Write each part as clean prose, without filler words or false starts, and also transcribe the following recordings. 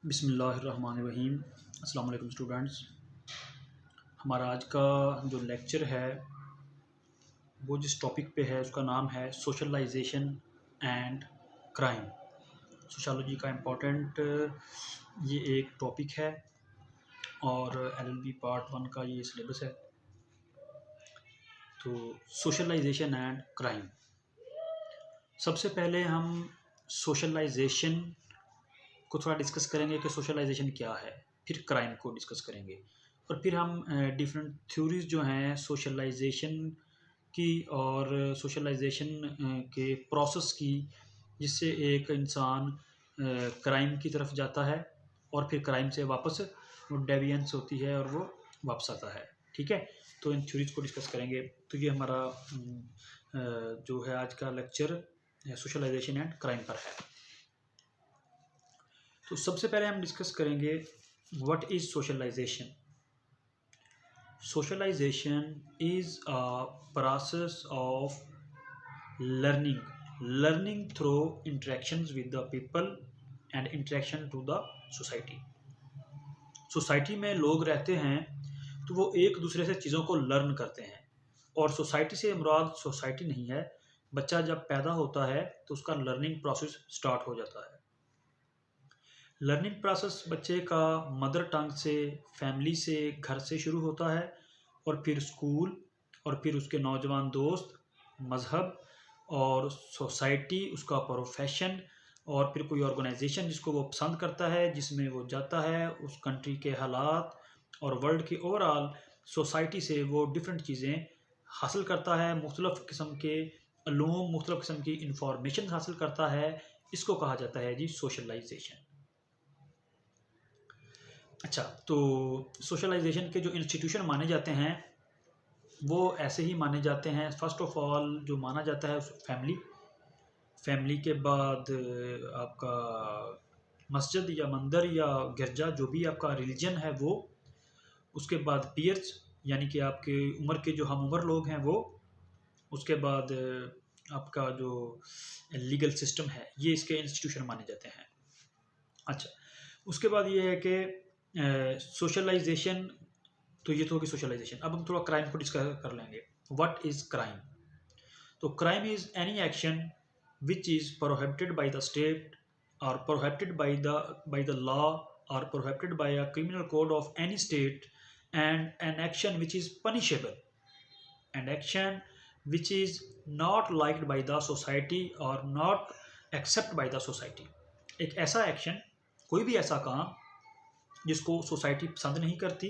बिस्मिल्लाहिर्रहमानिर्रहीम। अस्सलाम वालेकुम स्टूडेंट्स। हमारा आज का जो लेक्चर है वो जिस टॉपिक पे है उसका नाम है सोशलाइजेशन एंड क्राइम। सोशोलॉजी का इम्पोर्टेंट ये एक टॉपिक है और एलएलबी पार्ट 1 का ये सिलेबस है। तो सोशलाइजेशन एंड क्राइम, सबसे पहले हम सोशलाइजेशन को थोड़ा डिस्कस करेंगे कि सोशलाइजेशन क्या है, फिर क्राइम को डिस्कस करेंगे और फिर हम डिफरेंट थ्योरीज जो हैं सोशलाइजेशन की और सोशलाइजेशन के प्रोसेस की, जिससे एक इंसान क्राइम की तरफ जाता है और फिर क्राइम से वापस वो डेविएंस होती है और वो वापस आता है। ठीक है, तो इन थ्योरीज को डिस्कस करेंगे। तो ये हमारा जो है आज का लेक्चर सोशलाइजेशन एंड क्राइम पर है। तो सबसे पहले हम डिस्कस करेंगे what is socialization. Socialization is a process of learning through interactions with the people and interaction to the society. Society में लोग रहते हैं तो वो एक दूसरे से चीज़ों को लर्न करते हैं, और सोसाइटी से मुराद सोसाइटी नहीं है। बच्चा जब पैदा होता है तो उसका लर्निंग प्रोसेस स्टार्ट हो जाता है। लर्निंग प्रोसेस बच्चे का मदर टंग से, फैमिली से, घर से शुरू होता है और फिर स्कूल और फिर उसके नौजवान दोस्त, मज़हब और सोसाइटी, उसका प्रोफेशन और फिर कोई ऑर्गेनाइजेशन जिसको वो पसंद करता है, जिसमें वो जाता है, उस कंट्री के हालात और वर्ल्ड की ओवरऑल सोसाइटी से वो डिफरेंट चीज़ें हासिल करता है, मुख्तलिफ़ किस्म के अलूम, मुख्तलिफ़ किस्म की इंफॉर्मेशन हासिल करता है। इसको कहा जाता है जी सोशलाइजेशन। अच्छा, तो सोशलाइजेशन के जो इंस्टीट्यूशन माने जाते हैं वो ऐसे ही माने जाते हैं। फर्स्ट ऑफ ऑल जो माना जाता है फैमिली के बाद आपका मस्जिद या मंदिर या गिरजा, जो भी आपका रिलीजन है वो, उसके बाद पीयर्स यानी कि आपके उम्र के जो हम उम्र लोग हैं वो, उसके बाद आपका जो लीगल सिस्टम है, ये इसके इंस्टीट्यूशन माने जाते हैं। अच्छा, उसके बाद ये है कि सोशलाइजेशन, तो ये तो होगी सोशलाइजेशन। अब हम थोड़ा क्राइम को डिस्कस कर लेंगे। What is crime? तो crime is any action which is prohibited by the state और प्रोहिबिटेड बाय द लॉ और prohibited by a criminal code of any state and an action which is punishable and action which is not liked by the society और not accept by the society. एक ऐसा action, कोई भी ऐसा काम जिसको society पसंद नहीं करती,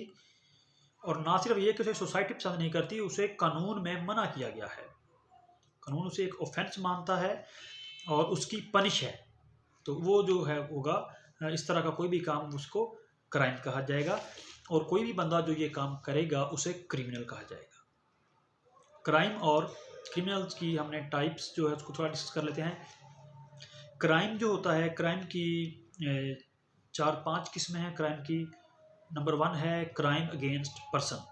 और ना सिर्फ ये कि उसे सोसाइटी पसंद नहीं करती, उसे कानून में मना किया गया है, कानून उसे एक ऑफेंस मानता है और उसकी पनिश है, तो वो जो है होगा, इस तरह का कोई भी काम उसको क्राइम कहा जाएगा, और कोई भी बंदा जो ये काम करेगा उसे क्रिमिनल कहा जाएगा। क्राइम और क्रिमिनल्स की हमने टाइप्स जो है उसको थोड़ा डिस्कस कर लेते हैं। क्राइम जो होता है, क्राइम की 4-5 किस्में हैं क्राइम की। नंबर 1 है क्राइम अगेंस्ट पर्सन।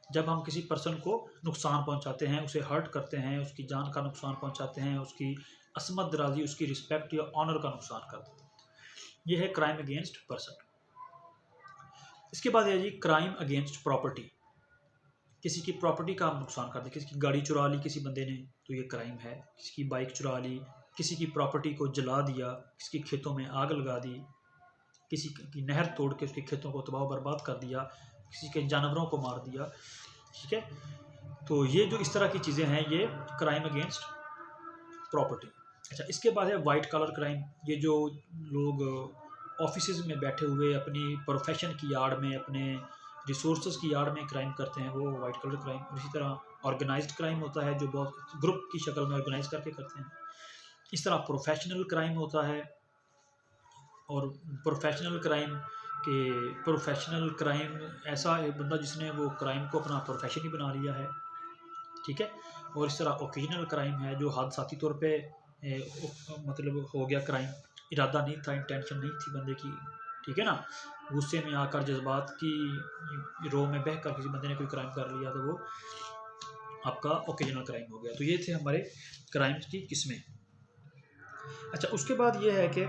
जब हम किसी पर्सन को नुकसान पहुंचाते हैं, उसे हर्ट करते हैं, उसकी जान का नुकसान पहुंचाते हैं, उसकी असमत दराजी, उसकी रिस्पेक्ट या ऑनर का नुकसान कर देते हैं, ये है क्राइम अगेंस्ट पर्सन। इसके बाद है जी क्राइम अगेंस्ट प्रॉपर्टी। किसी की प्रॉपर्टी का हम नुकसान कर दें, किसी की गाड़ी चुरा ली किसी बंदे ने, तो ये क्राइम है। किसी की बाइक चुरा ली, किसी की प्रॉपर्टी को जला दिया, किसी के खेतों में आग लगा दी, किसी की नहर तोड़ के उसके खेतों को तबाह बर्बाद कर दिया, किसी के जानवरों को मार दिया। ठीक है, तो ये जो इस तरह की चीज़ें हैं ये क्राइम अगेंस्ट प्रॉपर्टी। अच्छा, इसके बाद है वाइट कॉलर क्राइम। ये जो लोग ऑफिस में बैठे हुए अपनी प्रोफेशन की आड़ में, अपने रिसोर्सेज की आड़ में क्राइम करते हैं, वो वाइट कलर क्राइम। और इसी तरह ऑर्गेनाइज्ड क्राइम होता है जो बहुत ग्रुप की शक्ल में ऑर्गेनाइज करके करते हैं। इस तरह प्रोफेशनल क्राइम होता है, और प्रोफेशनल क्राइम ऐसा एक बंदा जिसने वो क्राइम को अपना प्रोफेशन ही बना लिया है। ठीक है, और इस तरह ओकेजनल क्राइम है जो हादसाती तौर पे मतलब हो गया क्राइम, इरादा नहीं था, इंटेंशन नहीं थी बंदे की। ठीक है ना, गुस्से में आकर, जज्बात की रो में बह कर किसी बंदे ने कोई क्राइम कर लिया तो वो आपका ओकेजनल क्राइम हो गया। तो ये थे हमारे क्राइम्स की किस्में। अच्छा, उसके बाद ये है कि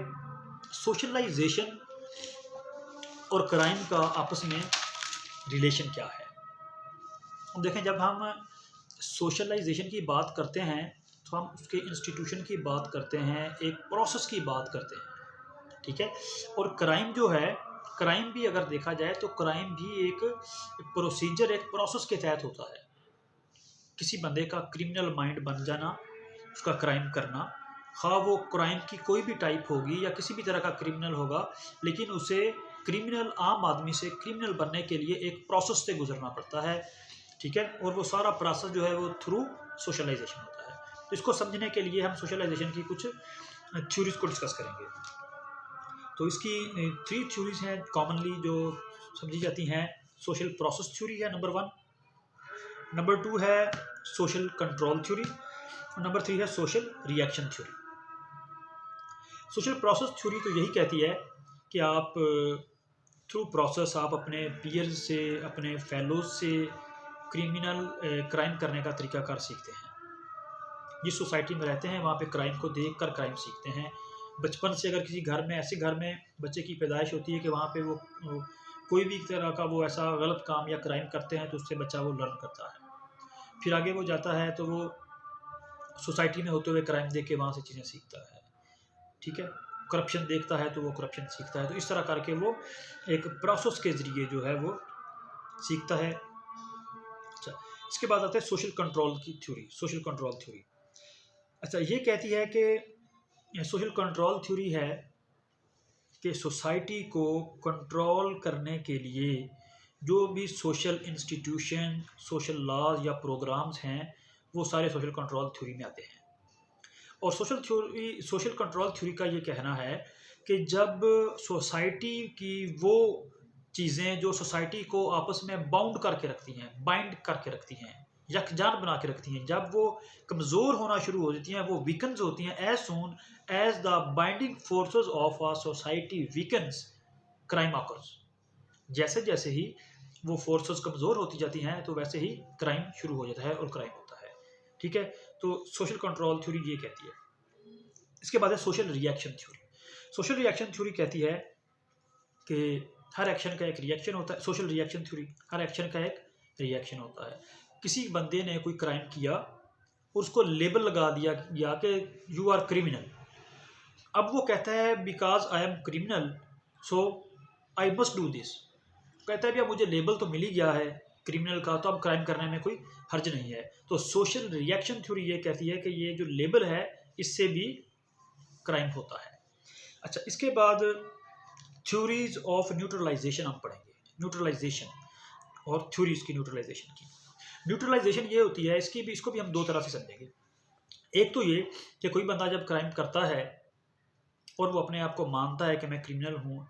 सोशलाइजेशन और क्राइम का आपस में रिलेशन क्या है। अब देखें, जब हम सोशलाइजेशन की बात करते हैं तो हम उसके इंस्टीट्यूशन की बात करते हैं, एक प्रोसेस की बात करते हैं, ठीक है। और क्राइम जो है, क्राइम भी अगर देखा जाए तो क्राइम भी एक प्रोसीजर, एक प्रोसेस के तहत होता है। किसी बंदे का क्रिमिनल माइंड बन जाना, उसका क्राइम करना, हाँ वो क्राइम की कोई भी टाइप होगी या किसी भी तरह का क्रिमिनल होगा, लेकिन उसे क्रिमिनल, आम आदमी से क्रिमिनल बनने के लिए एक प्रोसेस से गुजरना पड़ता है, ठीक है। और वो सारा प्रोसेस जो है वो थ्रू सोशलाइजेशन होता है। तो इसको समझने के लिए हम सोशलाइजेशन की कुछ थ्योरीज को डिस्कस करेंगे। तो इसकी 3 थ्योरीज हैं कॉमनली जो समझी जाती हैं। सोशल प्रोसेस थ्योरी है नंबर 1, नंबर 2 है सोशल कंट्रोल थ्योरी, और नंबर 3 है social reaction theory. Social process theory तो यही कहती है कि आप थ्रू प्रोसेस आप अपने पीयर्स से, अपने फेलोज से क्रिमिनल क्राइम करने का तरीकाकार सीखते हैं। जिस सोसाइटी में रहते हैं वहाँ पे क्राइम को देख कर क्राइम सीखते हैं। बचपन से अगर किसी घर में, ऐसे घर में बच्चे की पैदाइश होती है कि वहाँ पे वो कोई भी तरह का वो ऐसा गलत काम या क्राइम करते हैं तो उससे बच्चा वो लर्न करता है। फिर आगे वो जाता है तो वो सोसाइटी में होते हुए क्राइम देख के वहाँ से चीज़ें सीखता है, ठीक है। करप्शन देखता है तो वो करप्शन सीखता है। तो इस तरह करके वो एक प्रोसेस के ज़रिए जो है वो सीखता है। अच्छा, इसके बाद आते हैं सोशल कंट्रोल की थ्योरी, सोशल कंट्रोल थ्योरी। अच्छा, ये कहती है कि सोशल कंट्रोल थ्योरी है कि सोसाइटी को कंट्रोल करने के लिए जो भी सोशल इंस्टीट्यूशन, सोशल लॉज या प्रोग्राम्स हैं, वो सारे सोशल कंट्रोल थ्योरी में आते हैं। और सोशल कंट्रोल थ्योरी का ये कहना है कि जब सोसाइटी की वो चीज़ें जो सोसाइटी को आपस में बाउंड करके रखती हैं, बाइंड करके रखती हैं, यकजान बना के रखती हैं, जब वो कमज़ोर होना शुरू हो जाती हैं, वो वीकन्स होती हैं, as soon as the binding forces of a society weakens, crime occurs. जैसे जैसे ही वो फोर्सेस कमज़ोर होती जाती हैं तो वैसे ही क्राइम शुरू हो जाता है और क्राइम होता है, ठीक है। तो सोशल कंट्रोल थ्योरी ये कहती है। इसके बाद है social reaction theory. Social reaction theory कहती है कि हर एक्शन का एक रिएक्शन होता है। सोशल रिएक्शन थ्योरी, हर एक्शन का एक रिएक्शन होता है। किसी बंदे ने कोई क्राइम किया, उसको लेबल लगा दिया या कि यू आर क्रिमिनल। अब वो कहता है because I am criminal so I must do this. कहता है भैया मुझे लेबल तो मिल ही गया है क्रिमिनल का, तो अब क्राइम करने में कोई हर्ज नहीं है। तो सोशल रिएक्शन थ्योरी ये कहती है कि ये जो लेबल है इससे भी क्राइम होता है। अच्छा, इसके बाद थ्योरीज ऑफ न्यूट्रलाइजेशन हम पढ़ेंगे। न्यूट्रलाइजेशन और थ्योरीज की न्यूट्रलाइजेशन की। न्यूट्रलाइजेशन ये होती है, इसको भी हम दो तरह से समझेंगे। एक तो ये कि कोई बंदा जब क्राइम करता है और वो अपने आप को मानता है कि मैं क्रिमिनल हूँ,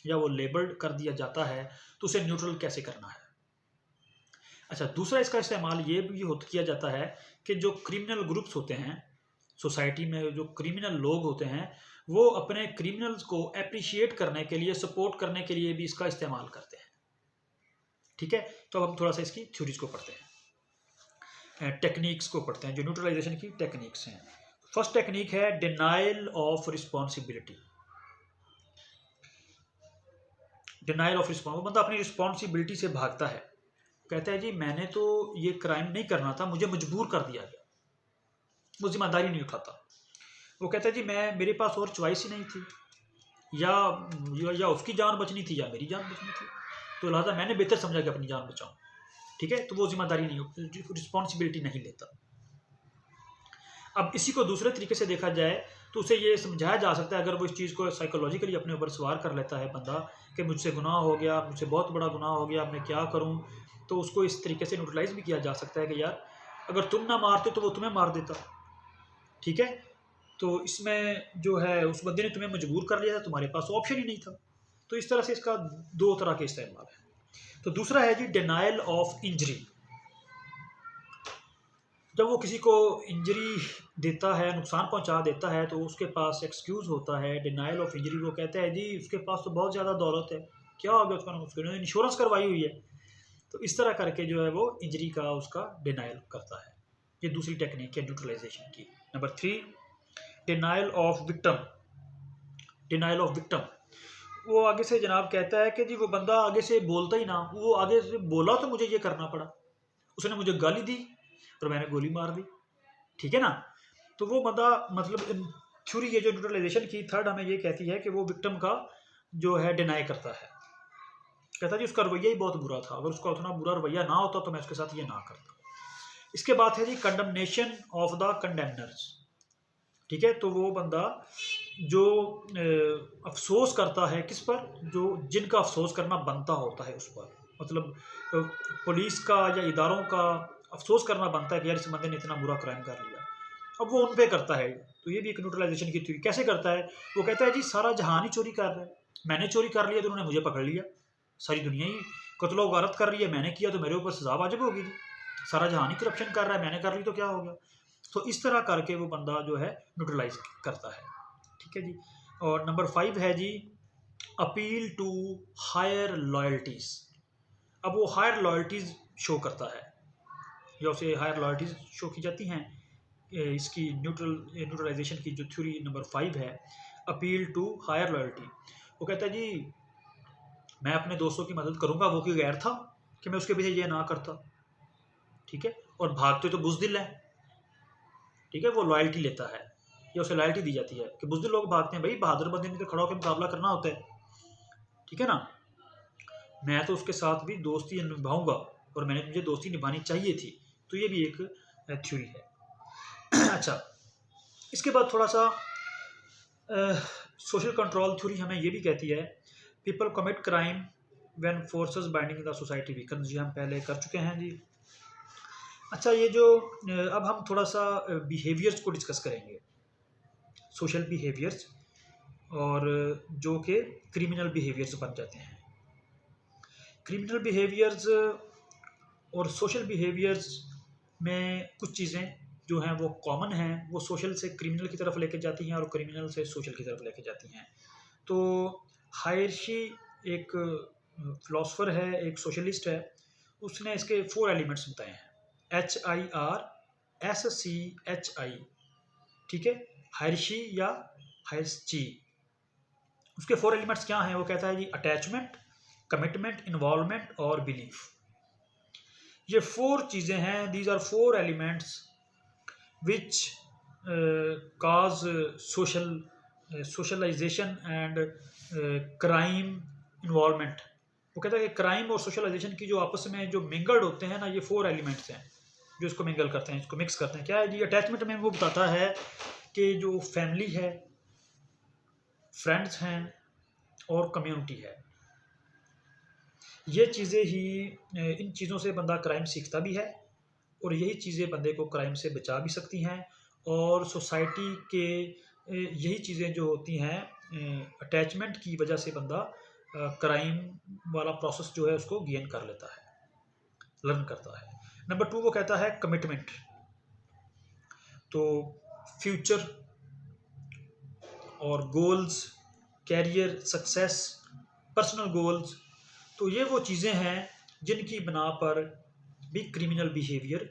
या वो लेबल्ड कर दिया जाता है, तो उसे न्यूट्रल कैसे करना है। अच्छा, दूसरा इसका इस्तेमाल ये भी किया जाता है कि जो क्रिमिनल ग्रुप्स होते हैं सोसाइटी में, जो क्रिमिनल लोग होते हैं, वो अपने क्रिमिनल्स को अप्रिशिएट करने के लिए, सपोर्ट करने के लिए भी इसका इस्तेमाल करते हैं, ठीक है। तो अब हम थोड़ा सा इसकी थ्योरीज को पढ़ते हैं, टेक्निक्स को पढ़ते हैं, जो न्यूट्रलाइजेशन की टेक्निक्स हैं। फर्स्ट टेक्निक है denial of responsibility. Denial of response, बंदा अपनी रिस्पॉन्सिबिलिटी से भागता है, कहता है जी मैंने तो ये क्राइम नहीं करना था, मुझे मजबूर कर दिया गया, वो जिम्मेदारी नहीं उठाता। वो कहता है जी मेरे पास और चॉइस ही नहीं थी, या उसकी जान बचनी थी या मेरी जान बचनी थी, तो लिहाजा मैंने बेहतर समझा कि अपनी जान बचाऊं, ठीक है। तो वो जिम्मेदारी नहीं, रिस्पॉन्सिबिलिटी नहीं लेता। अब इसी को दूसरे तरीके से देखा जाए तो उसे ये समझाया जा सकता है, अगर वो इस चीज़ को साइकोलॉजिकली अपने ऊपर सवार कर लेता है बंदा कि मुझसे गुनाह हो गया, मुझसे बहुत बड़ा गुनाह हो गया, मैं क्या करूं, तो उसको इस तरीके से न्यूट्रलाइज भी किया जा सकता है कि यार अगर तुम ना मारते तो वो तुम्हें मार देता, ठीक है। तो इसमें जो है उस बंदे ने तुम्हें मजबूर कर लिया था, तुम्हारे पास ऑप्शन ही नहीं था। तो इस तरह से इसका दो तरह के इस्तेमाल है। तो दूसरा है जी डिनाइल ऑफ इंजरी। जब वो किसी को इंजरी देता है, नुकसान पहुंचा देता है, तो उसके पास एक्सक्यूज़ होता है डिनाइल ऑफ इंजरी। वो कहता है जी उसके पास तो बहुत ज़्यादा दौलत है, क्या हो गया उसको इंश्योरेंस करवाई हुई है। तो इस तरह करके जो है वो इंजरी का उसका डिनाइल करता है। ये दूसरी टेक्निक है न्यूट्रलाइजेशन की। Number 3, denial of victim. Denial of victim. वो आगे से जनाब कहता है कि जी वो बंदा आगे से बोलता ही ना, वो आगे से बोला तो मुझे ये करना पड़ा, उसने मुझे गाली दी और मैंने गोली मार दी, ठीक है ना। तो वो बंदा मतलब थ्योरी ये जो न्यूट्रलाइजेशन की थर्ड हमें ये कहती है कि वो विक्टिम का जो है डिनाई करता है, कहता है जी उसका रवैया ही बहुत बुरा था, अगर उसका उतना बुरा रवैया ना होता तो मैं उसके साथ ये ना करता। इसके बाद है जी कंडमनेशन ऑफ द कंडेमनर्स, ठीक है। तो वो बंदा जो अफसोस करता है किस पर, जो जिनका अफसोस करना बनता होता है उस पर, मतलब पुलिस का या इदारों का अफसोस करना बनता है कि यार इस बंदे ने इतना बुरा क्राइम कर लिया, अब वो उन पे करता है। तो ये भी एक न्यूट्रलाइजेशन की थ्योरी। कैसे करता है, वो कहता है जी सारा जहान ही चोरी कर रहा है, मैंने चोरी कर लिया तो उन्होंने मुझे पकड़ लिया, सारी दुनिया ही कत्लो गारत कर रही है, मैंने किया तो मेरे ऊपर सजा वाजिब होगी जी, सारा जहान ही करप्शन कर रहा है, मैंने कर ली तो क्या हो गया। तो इस तरह करके वो बंदा जो है न्यूट्रलाइज करता है, ठीक है जी। और नंबर 5 है जी अपील टू हायर लॉयल्टीज। अब वो हायर लॉयल्टीज शो करता है, या उसे हायर लॉयल्टीज शो की जाती हैं। इसकी न्यूट्रलाइजेशन की जो थ्योरी नंबर 5 है, अपील टू हायर लॉयल्टी, वो कहता है जी मैं अपने दोस्तों की मदद करूंगा, वो कोई गैर था कि मैं उसके पीछे ये ना करता, ठीक है। और भागते तो बुज़दिल है, ठीक है, वो लॉयल्टी लेता है या उसे लॉयल्टी दी जाती है कि बुज़दिल लोग भागते हैं, भाई बहादुर बंदे ने तो खड़ा होकर मुकाबला करना होता है, ठीक है ना। मैं तो उसके साथ भी दोस्ती निभाऊंगा और मुझे दोस्ती निभानी चाहिए थी। तो ये भी एक थ्योरी है। अच्छा, इसके बाद थोड़ा सा सोशल कंट्रोल थ्योरी हमें ये भी कहती है people commit crime when forces binding the society weaken, जी हम पहले कर चुके हैं जी। अच्छा, ये जो अब हम थोड़ा सा बिहेवियर्स को डिस्कस करेंगे, सोशल बिहेवियर्स, और जो कि क्रिमिनल बिहेवियर्स बन जाते हैं। क्रिमिनल बिहेवियर्स और सोशल बिहेवियर्स में कुछ चीज़ें जो हैं वो कॉमन हैं, वो सोशल से क्रिमिनल की तरफ लेके जाती हैं और क्रिमिनल से सोशल की तरफ लेके जाती हैं। तो हायर्शी एक फिलोसफर है, एक सोशलिस्ट है, उसने इसके 4 एलिमेंट्स बताए हैं, HIRSCHI, ठीक है, हायर्शी या हायर्शी। उसके 4 एलिमेंट्स क्या हैं, वो कहता है जी अटैचमेंट, कमिटमेंट, इन्वॉल्वमेंट और बिलीफ। ये 4 चीज़ें हैं, these are 4 elements which cause socialization and crime involvement. वो कहता है कि क्राइम और सोशलाइजेशन की जो आपस में जो मिंगल्ड होते हैं ना, ये 4 एलिमेंट्स हैं जो इसको मिंगल करते हैं, इसको मिक्स करते हैं। क्या है जी, अटैचमेंट में वो बताता है कि जो फैमिली है, फ्रेंड्स हैं और कम्युनिटी है, ये चीज़ें ही, इन चीज़ों से बंदा क्राइम सीखता भी है और यही चीज़ें बंदे को क्राइम से बचा भी सकती हैं। और सोसाइटी के यही चीज़ें जो होती हैं, अटैचमेंट की वजह से बंदा क्राइम वाला प्रोसेस जो है उसको गेन कर लेता है, लर्न करता है। नंबर 2 वो कहता है कमिटमेंट। तो फ्यूचर और goals, career success, personal goals, तो ये वो चीज़ें हैं जिनकी बिना पर भी क्रिमिनल बिहेवियर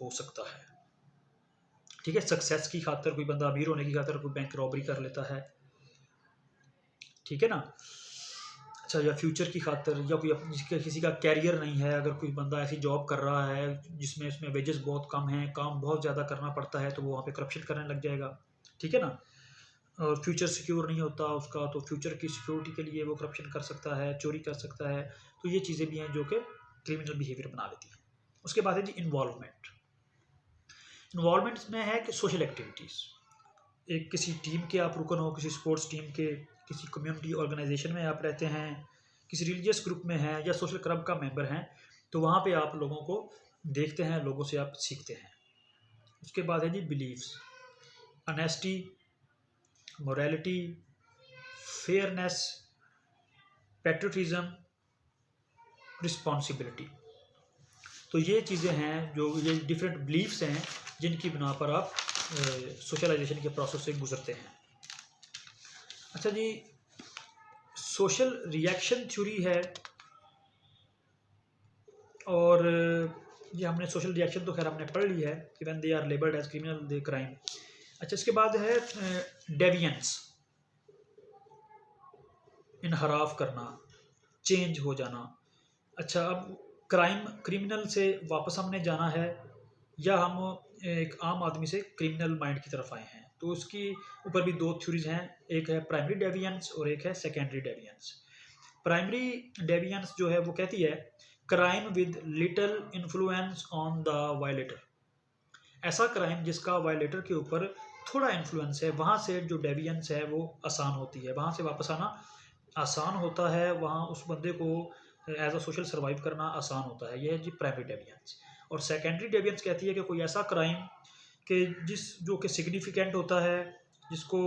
हो सकता है, ठीक है। सक्सेस की खातर कोई बंदा अमीर होने की खातर कोई बैंक रॉबरी कर लेता है, ठीक है ना। अच्छा, या फ्यूचर की खातर, या कोई किसी का कैरियर नहीं है, अगर कोई बंदा ऐसी जॉब कर रहा है जिसमें उसमें वेजेस बहुत कम हैं, काम बहुत ज़्यादा करना पड़ता है, तो वो वहाँ पे करप्शन करने लग जाएगा, ठीक है ना। और फ्यूचर सिक्योर नहीं होता उसका, तो फ्यूचर की सिक्योरिटी के लिए वो करप्शन कर सकता है, चोरी कर सकता है। तो ये चीज़ें भी हैं जो कि क्रिमिनल बिहेवियर बना देती हैं। उसके बाद है जी इन्वॉल्वमेंट। इन्वॉल्वमेंट में है कि सोशल एक्टिविटीज़, एक किसी टीम के आप रुकन हो, किसी स्पोर्ट्स टीम के, किसी कम्युनिटी ऑर्गेनाइजेशन में आप रहते हैं, किसी रिलीजियस ग्रुप में हैं या सोशल क्लब का मेंबर हैं, तो वहाँ पे आप लोगों को देखते हैं, लोगों से आप सीखते हैं। उसके बाद है जी believes, honesty, morality, fairness, patriotism, responsibility. तो ये चीज़ें हैं, जो ये डिफरेंट बिलीफ्स हैं जिनकी बिना पर आप सोशलाइजेशन के प्रोसेस से गुजरते हैं। अच्छा जी, सोशल रिएक्शन थ्योरी है, और ये हमने सोशल रिएक्शन तो खैर हमने पढ़ ली है कि when they are labelled as criminal they crime. अच्छा, इसके बाद है डेविएंस। इनहराफ करना, चेंज हो जाना। अच्छा, अब क्रिमिनल से वापस हमने जाना है, या हम एक आम आदमी से क्रिमिनल माइंड की तरफ आए हैं, तो उसकी ऊपर भी दो थ्योरीज हैं, एक है प्राइमरी डेविएंस और एक है सेकेंडरी डेविएंस। प्राइमरी डेविएंस जो है वो कहती है crime with little influence on the violator. ऐसा क्राइम जिसका वायलेटर के ऊपर थोड़ा इन्फ्लुएंस है, वहाँ से जो डेविएंस है वो आसान होती है, वहाँ से वापस आना आसान होता है, वहाँ उस बंदे को एज अ सोशल सर्वाइव करना आसान होता है। यह है जी प्राइमरी डेविएंस। और सेकेंडरी डेविएंस कहती है कि कोई ऐसा क्राइम कि जो कि सिग्निफिकेंट होता है, जिसको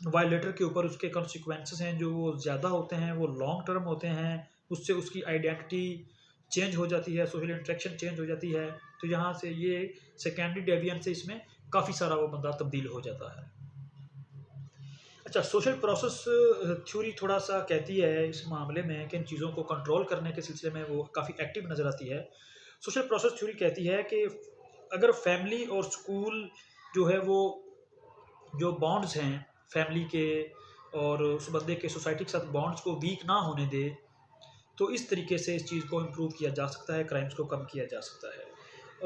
वायलेटर के ऊपर उसके कॉन्सिक्वेंसेस हैं जो वो ज़्यादा होते हैं, वो लॉन्ग टर्म होते हैं, उससे उसकी आइडेंटिटी चेंज हो जाती है, सोशल इंटरेक्शन चेंज हो जाती है। तो यहाँ से ये सेकेंडरी डेविएंस से इसमें काफ़ी सारा वो बंदा तब्दील हो जाता है। अच्छा, सोशल प्रोसेस थ्योरी थोड़ा सा कहती है इस मामले में कि इन चीज़ों को कंट्रोल करने के सिलसिले में वो काफ़ी एक्टिव नज़र आती है। सोशल प्रोसेस थ्योरी कहती है कि अगर फैमिली और स्कूल जो है वो जो बॉन्ड्स हैं फैमिली के और उस बंदे के सोसाइटी के साथ बॉन्ड्स को वीक ना होने दे, तो इस तरीके से इस चीज़ को इम्प्रूव किया जा सकता है, क्राइम्स को कम किया जा सकता है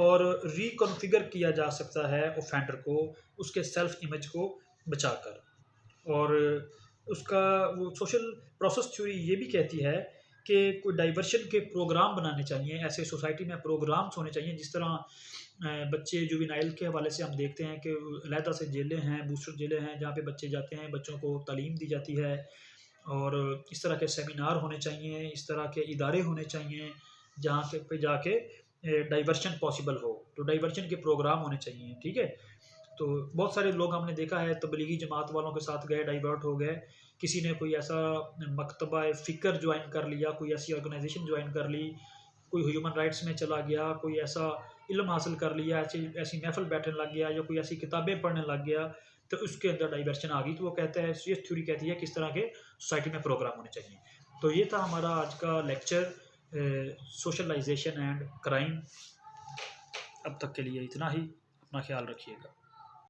और रिकॉन्फ़िगर किया जा सकता है ऑफेंडर को उसके सेल्फ इमेज को बचाकर। और उसका वो सोशल प्रोसेस थ्योरी ये भी कहती है कि कोई डाइवर्शन के प्रोग्राम बनाने चाहिए, ऐसे सोसाइटी में प्रोग्राम्स होने चाहिए जिस तरह बच्चे जुवेनाइल के हवाले से हम देखते हैं कि अलहदा से जेलें हैं, बूस्टर जेलें हैं जहाँ पे बच्चे जाते हैं, बच्चों को तालीम दी जाती है और इस तरह के सेमिनार होने चाहिए, इस तरह के इदारे होने चाहिए जहाँ पे जाके डाइवर्शन पॉसिबल हो, तो डाइवर्शन के प्रोग्राम होने चाहिए। ठीक है, तो बहुत सारे लोग हमने देखा है तबलीगी जमात वालों के साथ गए, डाइवर्ट हो गए, किसी ने कोई ऐसा मकतबा फ़िक्र ज्वाइन कर लिया, कोई ऐसी ऑर्गेनाइजेशन ज्वाइन कर ली, कोई ह्यूमन राइट्स में चला गया, कोई ऐसा इल्म हासिल कर लिया, ऐसी ऐसी महफ़िल बैठने लग गया या कोई ऐसी किताबें पढ़ने लग गया, तो उसके अंदर डाइवर्शन आ गई। तो वो कहता है, ये थ्योरी कहती है किस तरह के सोसाइटी में प्रोग्राम होने चाहिए। तो ये था हमारा आज का लेक्चर, सोशलाइजेशन एंड क्राइम। अब तक के लिए इतना ही, अपना ख्याल रखिएगा।